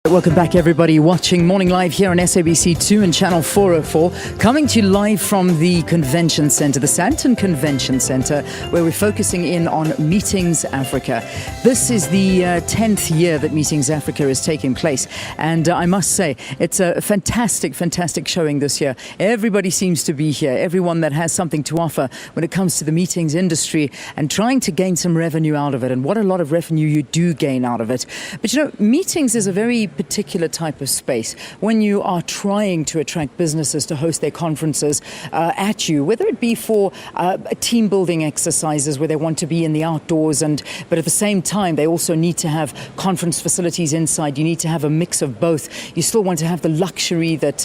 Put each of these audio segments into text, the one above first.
Welcome back, everybody watching Morning Live here on SABC 2 and Channel 404, coming to you live from the Convention Centre, the Sandton Convention Centre, where we're focusing in on Meetings Africa. This is the 10th year that Meetings Africa is taking place, and I must say it's a fantastic showing this year. Everybody seems to be here, everyone that has something to offer when it comes to the meetings industry and trying to gain some revenue out of it, and what a lot of revenue you do gain out of it. But you know, meetings is a very particular type of space when you are trying to attract businesses to host their conferences at you, whether it be for team building exercises where they want to be in the outdoors, but at the same time they also need to have conference facilities inside. You need to have a mix of both. You still want to have the luxury that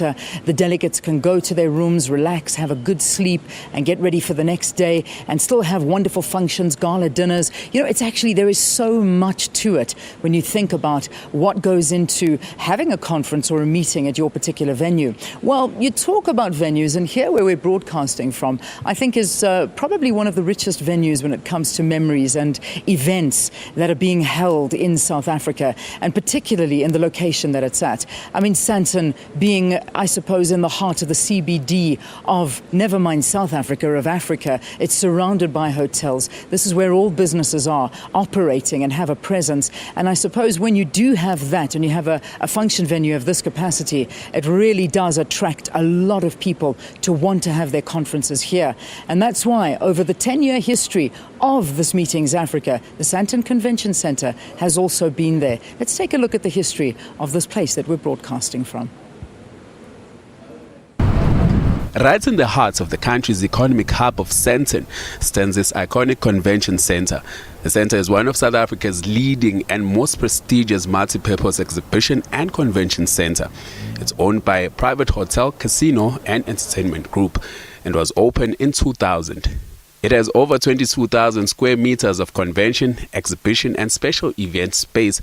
the delegates can go to their rooms, relax, have a good sleep and get ready for the next day, and still have wonderful functions, gala dinners. You know, it's actually, there is so much to it when you think about what goes into having a conference or a meeting at your particular venue. Well, you talk about venues, and here where we're broadcasting from, I think is probably one of the richest venues when it comes to memories and events that are being held in South Africa, and particularly in the location that it's at. I mean, Sandton being, I suppose, in the heart of the CBD of, never mind South Africa, of Africa. It's surrounded by hotels. This is where all businesses are operating and have a presence. And I suppose when you do have that, and you have a function venue of this capacity, it really does attract a lot of people to want to have their conferences here. And that's why over the 10-year history of this Meetings Africa, the Sandton Convention Centre has also been there. Let's take a look at the history of this place that we're broadcasting from. Right in the heart of the country's economic hub of Sandton stands this iconic convention centre. The centre is one of South Africa's leading and most prestigious multi-purpose exhibition and convention centre. It's owned by a private hotel, casino and entertainment group and was opened in 2000. It has over 22,000 square meters of convention, exhibition and special event space,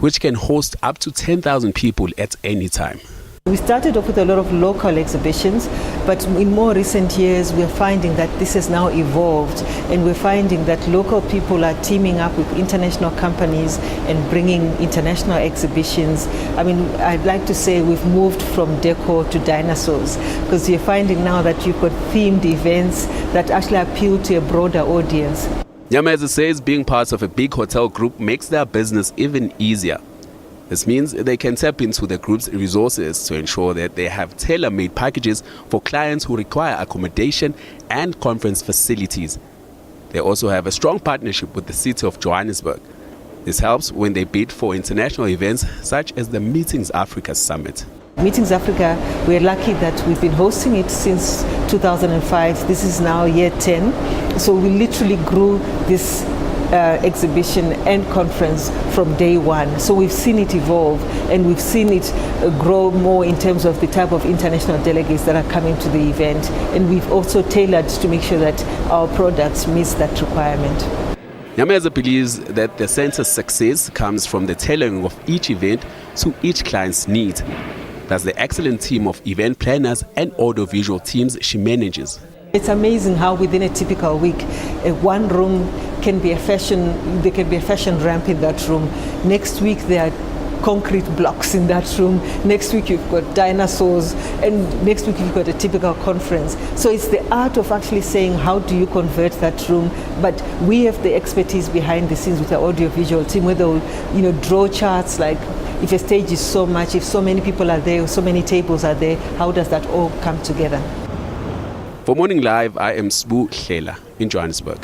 which can host up to 10,000 people at any time. We started off with a lot of local exhibitions, but in more recent years we're finding that this has now evolved, and we're finding that local people are teaming up with international companies and bringing international exhibitions. I mean, I'd like to say we've moved from decor to dinosaurs, because you're finding now that you've got themed events that actually appeal to a broader audience. Nyameza says being part of a big hotel group makes their business even easier. This means they can tap into the group's resources to ensure that they have tailor-made packages for clients who require accommodation and conference facilities. They also have a strong partnership with the city of Johannesburg. This helps when they bid for international events such as the Meetings Africa Summit. Meetings Africa, we're lucky that we've been hosting it since 2005. This is now year 10. So we literally grew this exhibition and conference from day one. So we've seen it evolve, and we've seen it grow more in terms of the type of international delegates that are coming to the event. And we've also tailored to make sure that our products meet that requirement. Nyameza believes that the centre's success comes from the tailoring of each event to each client's needs. That's the excellent team of event planners and audiovisual teams she manages. It's amazing how within a typical week, one room can be there can be a fashion ramp in that room. Next week there are concrete blocks in that room. Next week you've got dinosaurs, and next week you've got a typical conference. So it's the art of actually saying, how do you convert that room? But we have the expertise behind the scenes with our audiovisual team, where they'll draw charts like, if a stage is so much, if so many people are there, so many tables are there, how does that all come together? For Morning Live, I am Sbu Hlela in Johannesburg.